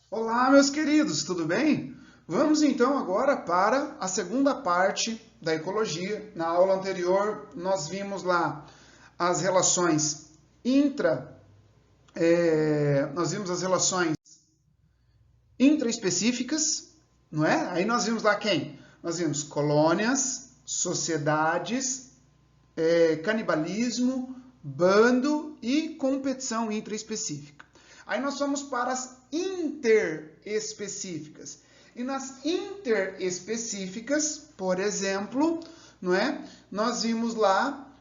Olá, meus queridos, tudo bem? Vamos então agora para a segunda parte da ecologia. Na aula anterior, nós vimos lá as relações nós vimos as relações intraespecíficas, não é? Aí nós vimos lá quem? Nós vimos colônias, sociedades, canibalismo, bando e competição intraespecífica. Aí nós fomos para as interespecíficas. E nas interespecíficas, por exemplo, não é? Nós vimos lá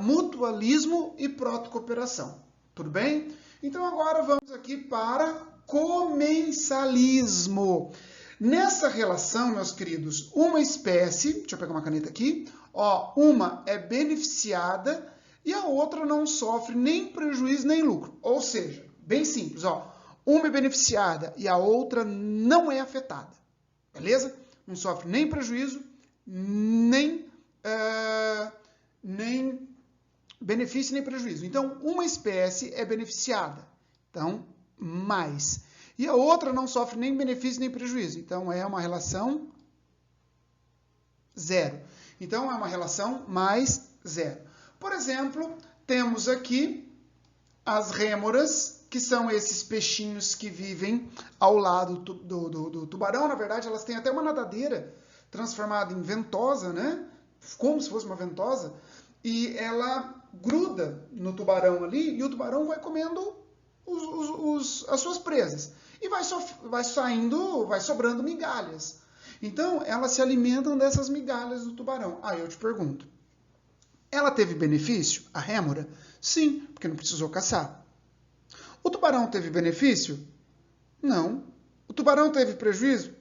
mutualismo e protocooperação. Tudo bem? Então agora vamos aqui para comensalismo. Nessa relação, meus queridos, uma espécie, deixa eu pegar uma caneta aqui, ó, uma é beneficiada e a outra não sofre nem prejuízo nem lucro. Ou seja, bem simples, ó, uma é beneficiada e a outra não é afetada. Beleza? Não sofre nem prejuízo, nem benefício nem prejuízo. Então, uma espécie é beneficiada. Então, mais. E a outra não sofre nem benefício nem prejuízo. Então, é uma relação zero. Então, é uma relação mais zero. Por exemplo, temos aqui as rêmoras, que são esses peixinhos que vivem ao lado do tubarão. Na verdade, elas têm até uma nadadeira transformada em ventosa, né? Como se fosse uma ventosa. E ela gruda no tubarão ali e o tubarão vai comendo as suas presas. E vai sobrando migalhas. Então, elas se alimentam dessas migalhas do tubarão. Aí eu te pergunto, ela teve benefício, a rêmora? Sim, porque não precisou caçar. O tubarão teve benefício? Não. O tubarão teve prejuízo?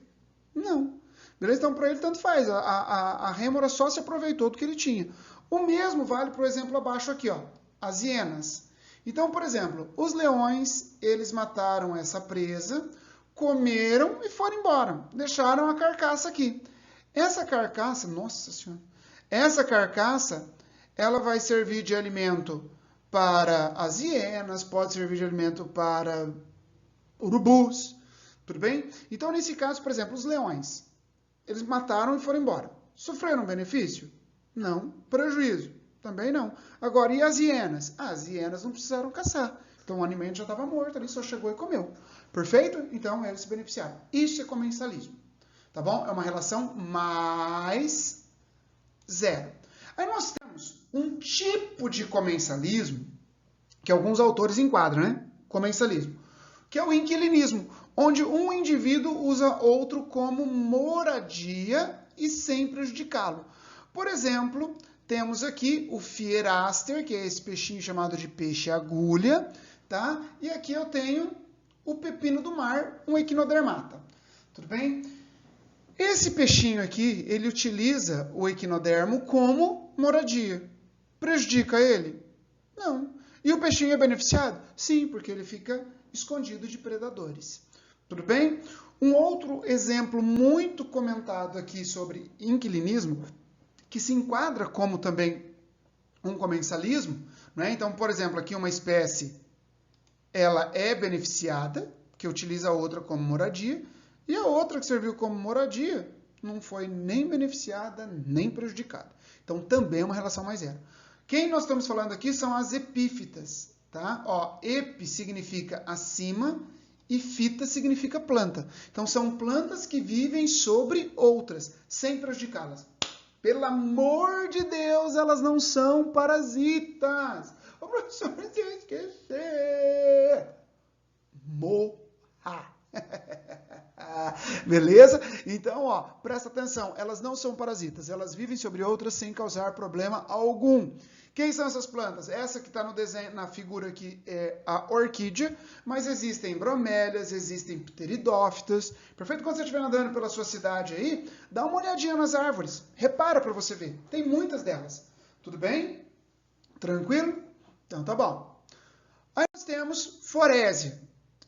Não. Beleza? Então, para ele, tanto faz. A rêmora só se aproveitou do que ele tinha. O mesmo vale, por exemplo, abaixo aqui, ó, as hienas. Então, por exemplo, os leões, eles mataram essa presa, comeram e foram embora. Deixaram a carcaça aqui. Essa carcaça, nossa senhora, essa carcaça, ela vai servir de alimento para as hienas, pode servir de alimento para urubus, tudo bem? Então, nesse caso, por exemplo, os leões, eles mataram e foram embora. Sofreram benefício? Não. Prejuízo? Também não. Agora, e as hienas? As hienas não precisaram caçar. Então, o alimento já estava morto, ali só chegou e comeu. Perfeito? Então, eles se beneficiaram. Isso é comensalismo. Tá bom? É uma relação mais zero. Aí nós temos um tipo de comensalismo que alguns autores enquadram, né? Comensalismo, que é o inquilinismo, onde um indivíduo usa outro como moradia e sem prejudicá-lo. Por exemplo, temos aqui o Fieraster, que é esse peixinho chamado de peixe-agulha, tá? E aqui eu tenho o pepino do mar, um equinodermata. Tudo bem? Esse peixinho aqui, ele utiliza o equinodermo como moradia. Prejudica ele? Não. E o peixinho é beneficiado? Sim, porque ele fica escondido de predadores. Tudo bem? Um outro exemplo muito comentado aqui sobre inquilinismo, que se enquadra como também um comensalismo, né? Então, por exemplo, aqui uma espécie, ela é beneficiada, que utiliza a outra como moradia, e a outra que serviu como moradia não foi nem beneficiada, nem prejudicada. Então, também é uma relação mais zero. Quem nós estamos falando aqui são as epífitas, tá? Ó, epi significa acima e fita significa planta. Então, são plantas que vivem sobre outras, sem prejudicá-las. Pelo amor de Deus, elas não são parasitas. Ô, professor, se eu esquecer, morra. Beleza? Então, ó, presta atenção, elas não são parasitas, elas vivem sobre outras sem causar problema algum. Quem são essas plantas? Essa que está no desenho, na figura aqui é a orquídea, mas existem bromélias, existem pteridófitas. Perfeito? Quando você estiver andando pela sua cidade aí, dá uma olhadinha nas árvores, repara para você ver, tem muitas delas. Tudo bem? Tranquilo? Então tá bom. Aí nós temos forésia,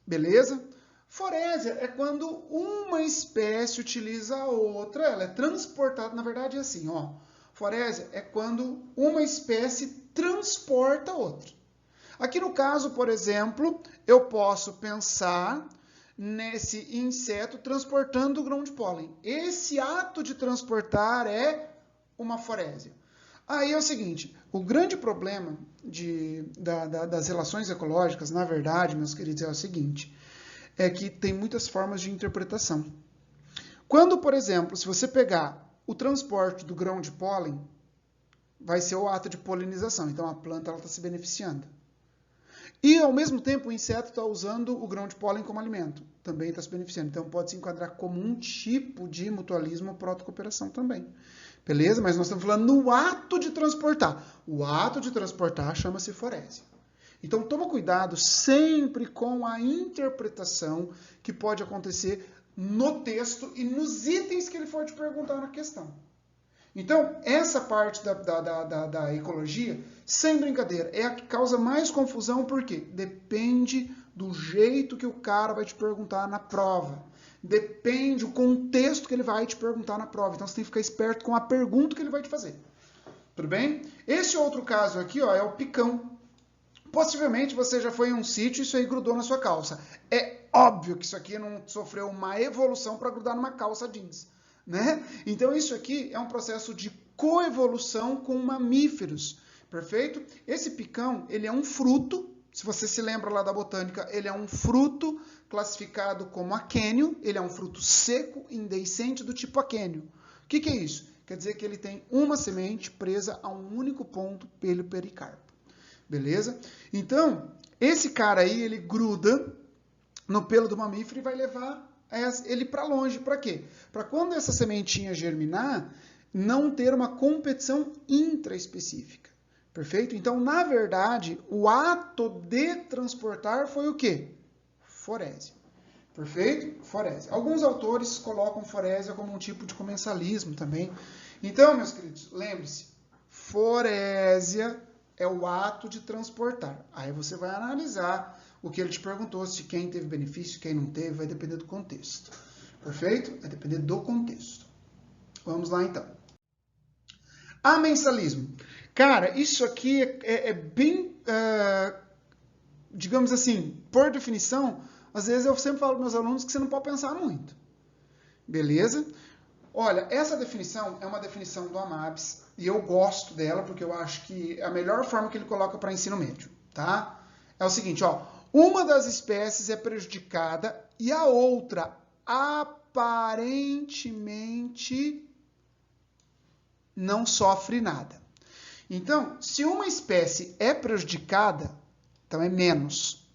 beleza? Forésia é quando uma espécie utiliza a outra, ela é transportada, na verdade é assim, ó. Forésia é quando uma espécie transporta outra. Aqui no caso, por exemplo, eu posso pensar nesse inseto transportando o grão de pólen. Esse ato de transportar é uma forésia. Aí é o seguinte, o grande problema das relações ecológicas, na verdade, meus queridos, é o seguinte, é que tem muitas formas de interpretação. Quando, por exemplo, se você pegar o transporte do grão de pólen, vai ser o ato de polinização, então a planta está se beneficiando. E, ao mesmo tempo, o inseto está usando o grão de pólen como alimento, também está se beneficiando. Então, pode se enquadrar como um tipo de mutualismo ou protocooperação também. Beleza? Mas nós estamos falando no ato de transportar. O ato de transportar chama-se forésia. Então, toma cuidado sempre com a interpretação que pode acontecer no texto e nos itens que ele for te perguntar na questão. Então, essa parte da ecologia, sem brincadeira, é a que causa mais confusão, porque depende do jeito que o cara vai te perguntar na prova. Depende do contexto que ele vai te perguntar na prova. Então, você tem que ficar esperto com a pergunta que ele vai te fazer. Tudo bem? Esse outro caso aqui, ó, é o picão. Possivelmente você já foi em um sítio e isso aí grudou na sua calça. É óbvio que isso aqui não sofreu uma evolução para grudar numa calça jeans. Né? Então, isso aqui é um processo de coevolução com mamíferos, perfeito? Esse picão, ele é um fruto, se você se lembra lá da botânica, ele é um fruto classificado como aquênio, ele é um fruto seco, indehiscente, do tipo aquênio. O que é isso? Quer dizer que ele tem uma semente presa a um único ponto pelo pericarpo, beleza? Então, esse cara aí, ele gruda no pelo do mamífero e vai levar ele para longe. Para quê? Para quando essa sementinha germinar, não ter uma competição intraespecífica. Perfeito? Então, na verdade, o ato de transportar foi o quê? Forésia. Perfeito? Forésia. Alguns autores colocam forésia como um tipo de comensalismo também. Então, meus queridos, lembre-se, forésia é o ato de transportar. Aí você vai analisar o que ele te perguntou, se quem teve benefício, quem não teve, vai depender do contexto. Perfeito? Vai depender do contexto. Vamos lá, então. Amensalismo. Cara, isso aqui é bem, digamos assim, por definição, às vezes eu sempre falo para meus alunos que você não pode pensar muito. Beleza? Olha, essa definição é uma definição do Amabis, e eu gosto dela, porque eu acho que é a melhor forma que ele coloca para ensino médio, tá? É o seguinte, ó. Uma das espécies é prejudicada e a outra aparentemente não sofre nada. Então, se uma espécie é prejudicada, então é menos.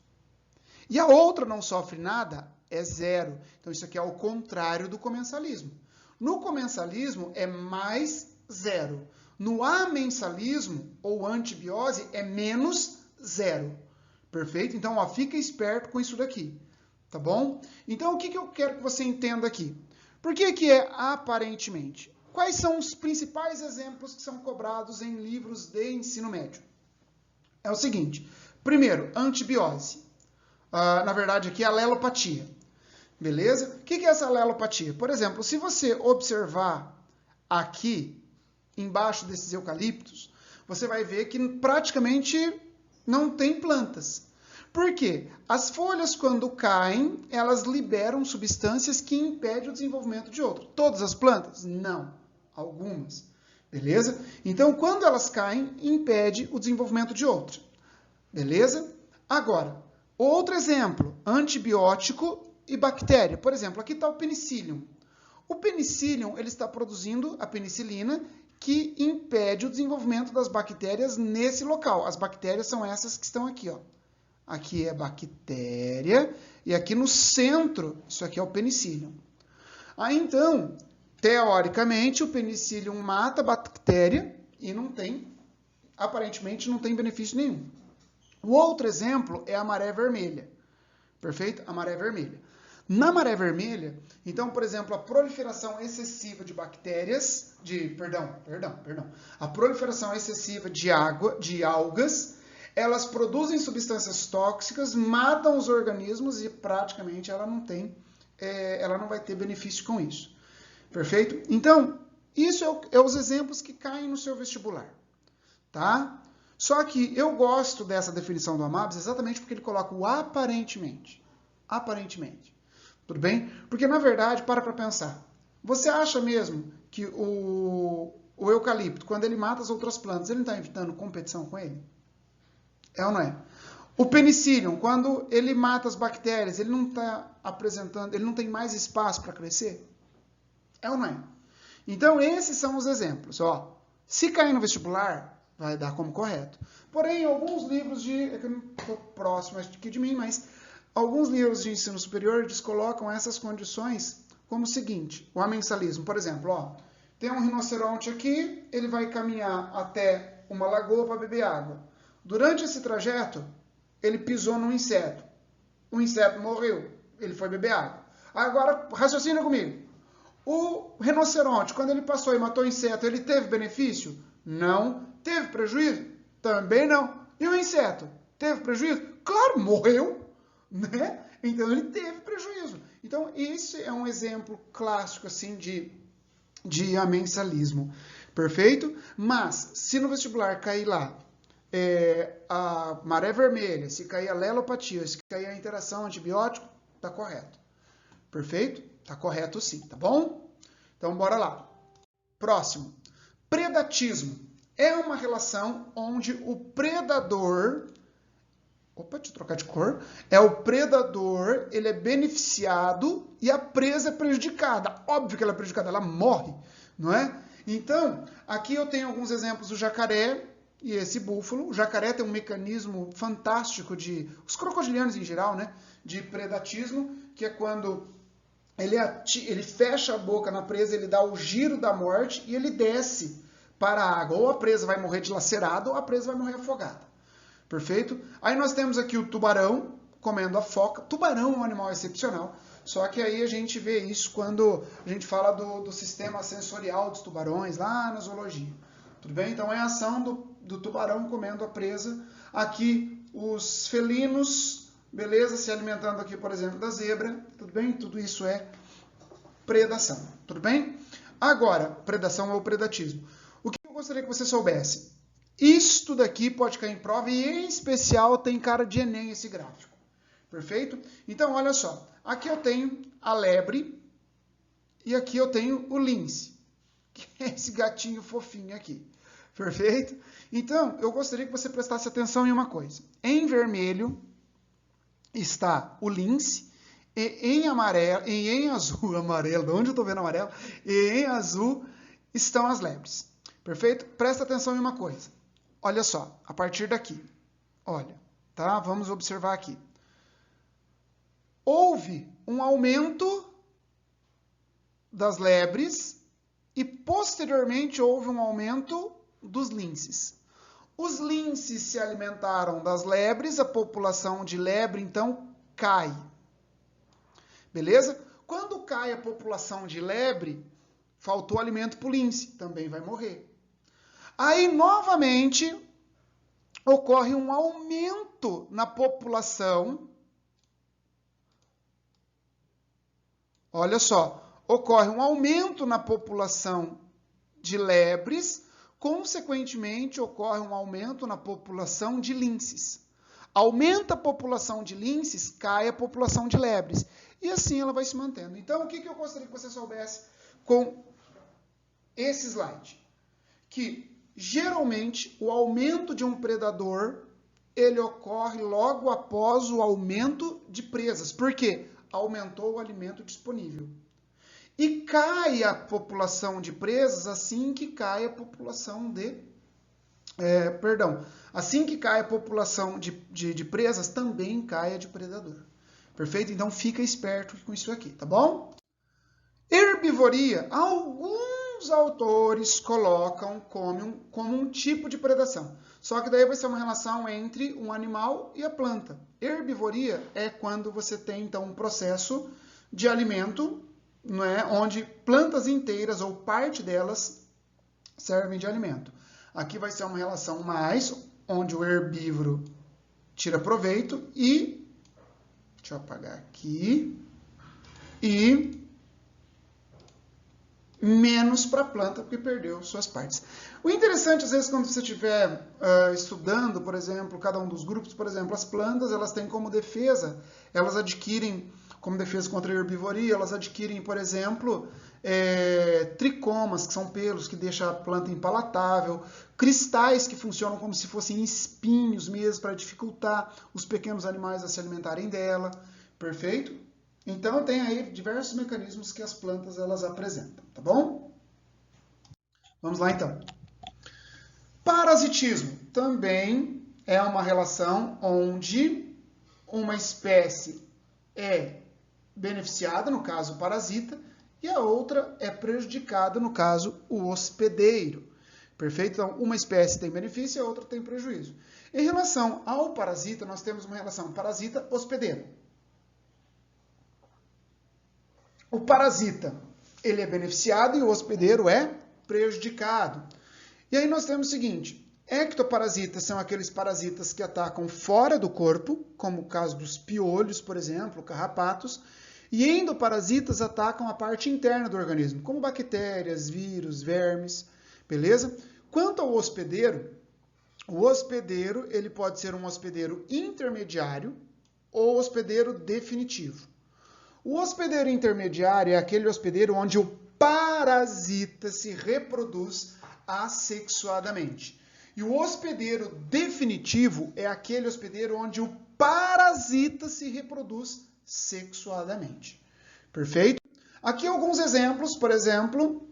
E a outra não sofre nada, é zero. Então, isso aqui é o contrário do comensalismo. No comensalismo é mais zero. No amensalismo, ou antibiose, é menos zero. Perfeito? Então, ó, fica esperto com isso daqui, tá bom? Então, o que eu quero que você entenda aqui? Por que é aparentemente? Quais são os principais exemplos que são cobrados em livros de ensino médio? É o seguinte, primeiro, antibiose. Na verdade, aqui é alelopatia. Beleza? O que é essa alelopatia? Por exemplo, se você observar aqui, embaixo desses eucaliptos, você vai ver que praticamente não tem plantas. Por quê? As folhas, quando caem, elas liberam substâncias que impedem o desenvolvimento de outro. Todas as plantas? Não. Algumas. Beleza? Então, quando elas caem, impede o desenvolvimento de outro. Beleza? Agora, outro exemplo, antibiótico e bactéria. Por exemplo, aqui está o penicillium. O penicillium, ele está produzindo a penicilina, que impede o desenvolvimento das bactérias nesse local. As bactérias são essas que estão aqui, ó. Aqui é bactéria e aqui no centro, isso aqui é o penicillium. Aí, então, teoricamente, o penicillium mata a bactéria e não tem, aparentemente, não tem benefício nenhum. O outro exemplo é a maré vermelha. Perfeito? A maré vermelha. Na maré vermelha, então, por exemplo, a proliferação excessiva de bactérias, a proliferação excessiva de algas, elas produzem substâncias tóxicas, matam os organismos e praticamente ela não vai ter benefício com isso. Perfeito? Então, isso é os exemplos que caem no seu vestibular. Tá? Só que eu gosto dessa definição do Amabis exatamente porque ele coloca o aparentemente. Aparentemente. Tudo bem? Porque, na verdade, para pensar. Você acha mesmo que o eucalipto, quando ele mata as outras plantas, ele não está evitando competição com ele? É ou não é? O penicillium, quando ele mata as bactérias, ele não está apresentando, ele não tem mais espaço para crescer? É ou não é? Então, esses são os exemplos. Ó, se cair no vestibular, vai dar como correto. Porém, alguns livros é que eu não estou próximo aqui de mim, mas alguns livros de ensino superior, eles colocam essas condições como o seguinte, o amensalismo. Por exemplo, ó, tem um rinoceronte aqui, ele vai caminhar até uma lagoa para beber água. Durante esse trajeto, ele pisou num inseto. O inseto morreu, ele foi beber água. Agora, raciocina comigo. O rinoceronte, quando ele passou e matou o inseto, ele teve benefício? Não. Teve prejuízo? Também não. E o inseto? Teve prejuízo? Claro, morreu, né? Então ele teve prejuízo. Então esse é um exemplo clássico assim de amensalismo. Perfeito? Mas se no vestibular cair lá a maré vermelha, se cair a lelopatia, se cair a interação antibiótico, tá correto. Perfeito? Tá correto sim, tá bom? Então bora lá. Próximo. Predatismo. É uma relação onde o predador... Opa, deixa eu trocar de cor. É o predador, ele é beneficiado e a presa é prejudicada. Óbvio que ela é prejudicada, ela morre, não é? Então, aqui eu tenho alguns exemplos do jacaré e esse búfalo. O jacaré tem um mecanismo fantástico os crocodilianos em geral, né? De predatismo, que é quando ele fecha a boca na presa, ele dá o giro da morte e ele desce para a água. Ou a presa vai morrer dilacerada ou a presa vai morrer afogada. Perfeito? Aí nós temos aqui o tubarão comendo a foca. Tubarão é um animal excepcional, só que aí a gente vê isso quando a gente fala do sistema sensorial dos tubarões, lá na zoologia. Tudo bem? Então é a ação do tubarão comendo a presa. Aqui os felinos, beleza? Se alimentando aqui, por exemplo, da zebra. Tudo bem? Tudo isso é predação. Tudo bem? Agora, predação ou predatismo. O que eu gostaria que você soubesse? Isto daqui pode cair em prova e, em especial, tem cara de Enem esse gráfico. Perfeito? Então, olha só. Aqui eu tenho a lebre e aqui eu tenho o lince, que é esse gatinho fofinho aqui. Perfeito? Então, eu gostaria que você prestasse atenção em uma coisa. Em vermelho está o lince e em azul, amarelo, onde eu estou vendo amarelo? E em azul estão as lebres. Perfeito? Presta atenção em uma coisa. Olha só, a partir daqui, olha, tá? Vamos observar aqui. Houve um aumento das lebres e, posteriormente, houve um aumento dos linces. Os linces se alimentaram das lebres, a população de lebre, então, cai. Beleza? Quando cai a população de lebre, faltou alimento para o lince, também vai morrer. Aí, novamente, ocorre um aumento na população. Olha só, ocorre um aumento na população de lebres, consequentemente, ocorre um aumento na população de linces. Aumenta a população de linces, cai a população de lebres. E assim ela vai se mantendo. Então, o que eu gostaria que você soubesse com esse slide? Que geralmente, o aumento de um predador, ele ocorre logo após o aumento de presas. Por quê? Aumentou o alimento disponível. E cai a população de presas assim que cai a população assim que cai a população de presas, também cai a de predador. Perfeito? Então, fica esperto com isso aqui, tá bom? Herbivoria, alguns autores colocam como um tipo de predação. Só que daí vai ser uma relação entre um animal e a planta. Herbivoria é quando você tem, então, um processo de alimento, não é, onde plantas inteiras ou parte delas servem de alimento. Aqui vai ser uma relação mais, onde o herbívoro tira proveito e... Deixa eu apagar aqui. E... menos para a planta, porque perdeu suas partes. O interessante, às vezes, quando você estiver estudando, por exemplo, cada um dos grupos, por exemplo, as plantas, elas têm como defesa, elas adquirem como defesa contra a herbivoria, elas adquirem, por exemplo, tricomas, que são pelos que deixam a planta impalatável, cristais que funcionam como se fossem espinhos mesmo, para dificultar os pequenos animais a se alimentarem dela, perfeito? Então tem aí diversos mecanismos que as plantas elas apresentam, tá bom? Vamos lá então. Parasitismo também é uma relação onde uma espécie é beneficiada, no caso o parasita, e a outra é prejudicada, no caso o hospedeiro. Perfeito? Então, uma espécie tem benefício e a outra tem prejuízo. Em relação ao parasita, nós temos uma relação parasita-hospedeiro. O parasita, ele é beneficiado e o hospedeiro é prejudicado. E aí nós temos o seguinte, ectoparasitas são aqueles parasitas que atacam fora do corpo, como o caso dos piolhos, por exemplo, carrapatos, e endoparasitas atacam a parte interna do organismo, como bactérias, vírus, vermes, beleza? Quanto ao hospedeiro, o hospedeiro ele pode ser um hospedeiro intermediário ou hospedeiro definitivo. O hospedeiro intermediário é aquele hospedeiro onde o parasita se reproduz assexuadamente. E o hospedeiro definitivo é aquele hospedeiro onde o parasita se reproduz sexuadamente. Perfeito? Aqui alguns exemplos, por exemplo,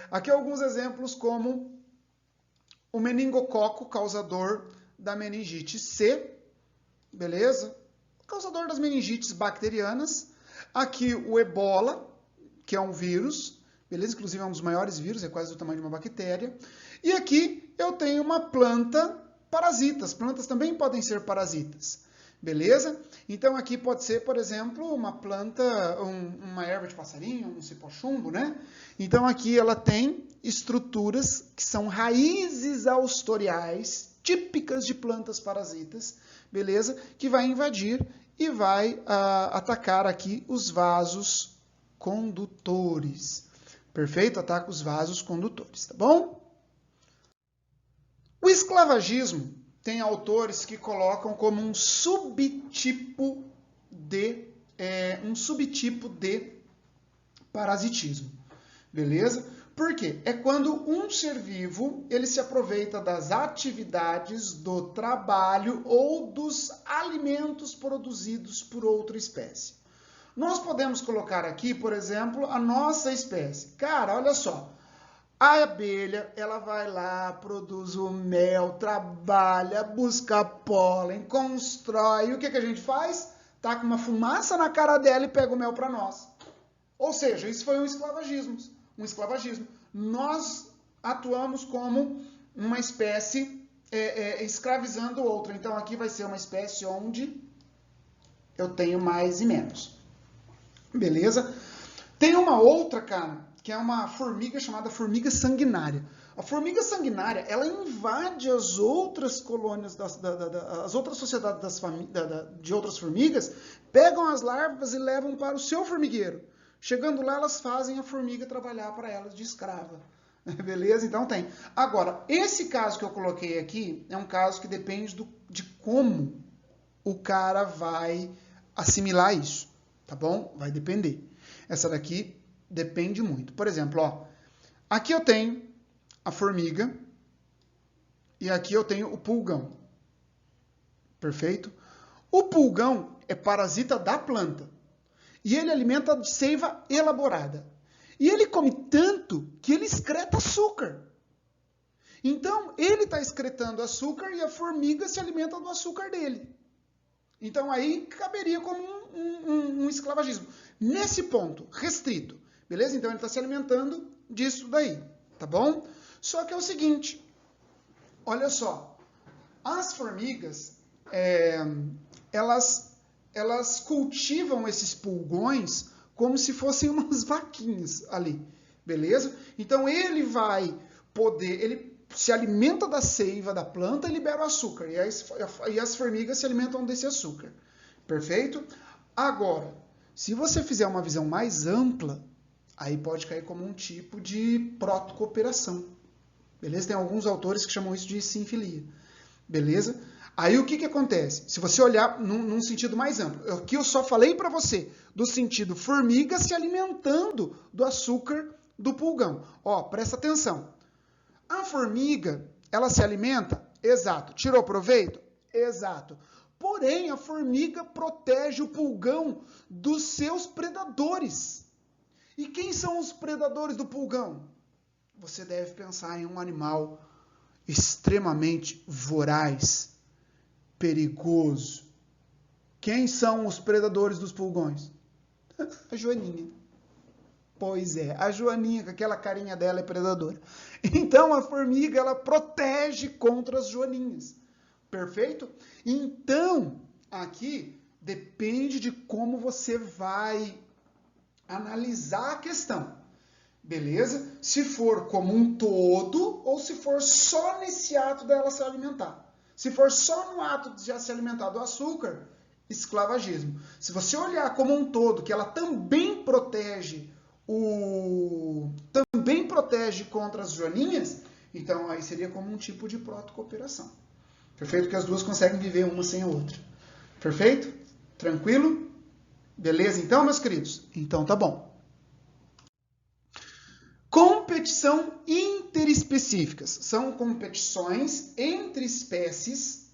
aqui alguns exemplos como o meningococo, causador da meningite C, beleza? Causador das meningites bacterianas. Aqui o ebola, que é um vírus, beleza? Inclusive é um dos maiores vírus, é quase do tamanho de uma bactéria. E aqui eu tenho uma planta parasita. As plantas também podem ser parasitas, beleza? Então aqui pode ser, por exemplo, uma planta, uma erva de passarinho, um cipó-chumbo, né? Então aqui ela tem estruturas que são raízes austoriais, típicas de plantas parasitas, beleza? Que vai invadir e vai atacar aqui os vasos condutores. Perfeito? Ataca os vasos condutores, tá bom? O esclavagismo tem autores que colocam como um subtipo de parasitismo, beleza? Por quê? É quando um ser vivo ele se aproveita das atividades, do trabalho ou dos alimentos produzidos por outra espécie. Nós podemos colocar aqui, por exemplo, a nossa espécie. Cara, olha só. A abelha, ela vai lá, produz o mel, trabalha, busca pólen, constrói. E o que a gente faz? Taca uma fumaça na cara dela e pega o mel para nós. Ou seja, isso foi um esclavagismo. Nós atuamos como uma espécie escravizando outra. Então aqui vai ser uma espécie onde eu tenho mais e menos. Beleza? Tem uma outra, cara, que é uma formiga chamada formiga sanguinária. A formiga sanguinária, ela invade as outras colônias, as outras sociedades de outras formigas, pegam as larvas e levam para o seu formigueiro. Chegando lá, elas fazem a formiga trabalhar para elas de escrava. Beleza? Então tem. Agora, esse caso que eu coloquei aqui é um caso que depende de como o cara vai assimilar isso. Tá bom? Vai depender. Essa daqui depende muito. Por exemplo, ó, aqui eu tenho a formiga e aqui eu tenho o pulgão. Perfeito? O pulgão é parasita da planta. E ele alimenta de seiva elaborada. E ele come tanto que ele excreta açúcar. Então, ele está excretando açúcar e a formiga se alimenta do açúcar dele. Então, aí caberia como um esclavagismo. Nesse ponto, restrito. Beleza? Então, ele está se alimentando disso daí. Tá bom? Só que é o seguinte. Olha só. As formigas, elas cultivam esses pulgões como se fossem umas vaquinhas ali, beleza? Então ele vai poder, ele se alimenta da seiva da planta e libera o açúcar, e as formigas se alimentam desse açúcar, perfeito? Agora, se você fizer uma visão mais ampla, aí pode cair como um tipo de protocooperação, beleza? Tem alguns autores que chamam isso de sinfilia, beleza? Aí o que acontece? Se você olhar num sentido mais amplo, aqui eu só falei para você do sentido formiga se alimentando do açúcar do pulgão. Ó, presta atenção. A formiga, ela se alimenta? Exato. Tirou proveito? Exato. Porém, a formiga protege o pulgão dos seus predadores. E quem são os predadores do pulgão? Você deve pensar em um animal extremamente voraz, perigoso. Quem são os predadores dos pulgões? A joaninha. Pois é, a joaninha, com aquela carinha dela, é predadora. Então, a formiga, ela protege contra as joaninhas. Perfeito? Então, aqui, depende de como você vai analisar a questão. Beleza? Se for como um todo ou se for só nesse ato dela se alimentar. Se for só no ato de já se alimentar do açúcar, esclavagismo. Se você olhar como um todo, que ela também protege contra as joaninhas, então aí seria como um tipo de protocooperação. Perfeito? Que as duas conseguem viver uma sem a outra. Perfeito? Tranquilo? Beleza então, meus queridos? Então tá bom. Competição interespecíficas. São competições entre espécies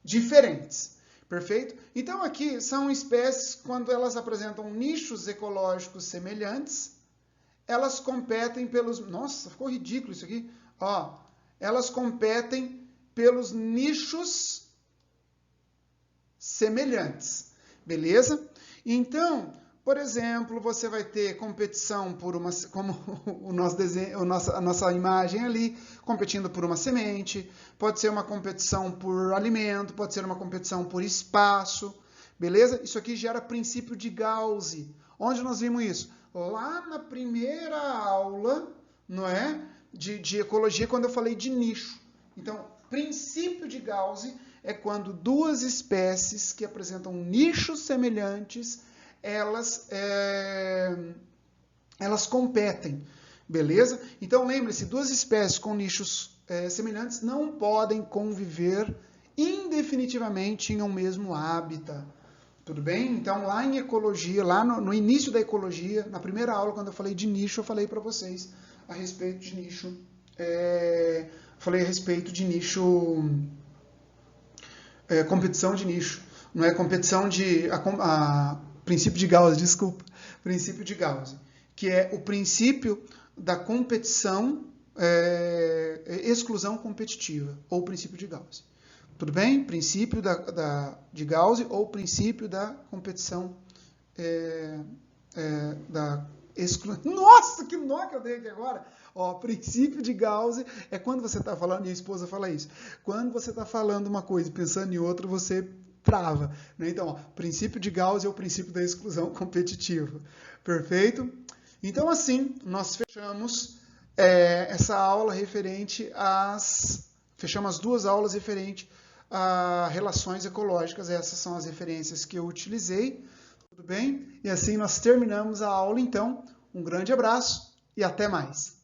diferentes. Perfeito? Então aqui são espécies quando elas apresentam nichos ecológicos semelhantes, elas competem pelos... Nossa, ficou ridículo isso aqui. Ó, elas competem pelos nichos semelhantes. Beleza? Então, por exemplo, você vai ter competição por uma, como o nosso desenho, a nossa imagem ali, competindo por uma semente, pode ser uma competição por alimento, pode ser uma competição por espaço, beleza? Isso aqui gera princípio de Gauss. Onde nós vimos isso? Lá na primeira aula, não é? De ecologia, quando eu falei de nicho. Então, princípio de Gauss é quando duas espécies que apresentam nichos semelhantes, elas competem, beleza? Então lembre-se, duas espécies com nichos semelhantes não podem conviver indefinitivamente em um mesmo hábitat, tudo bem? Então lá em ecologia, lá no início da ecologia, na primeira aula, quando eu falei de nicho, eu falei para vocês a respeito de nicho, competição de nicho, não é competição de... princípio de Gauss, desculpa. Princípio de Gauss, que é o princípio da competição, exclusão competitiva, ou princípio de Gauss. Tudo bem? Princípio de Gauss ou princípio da competição da exclusão. Nossa, que nó que eu dei aqui agora! Ó, princípio de Gauss é quando você está falando, minha esposa fala isso, quando você está falando uma coisa e pensando em outra, você trava. Né? Então, ó, princípio de Gauss é o princípio da exclusão competitiva. Perfeito? Então, assim, nós fechamos essa aula referente fechamos as duas aulas referente a relações ecológicas. Essas são as referências que eu utilizei. Tudo bem? E assim nós terminamos a aula, então. Um grande abraço e até mais.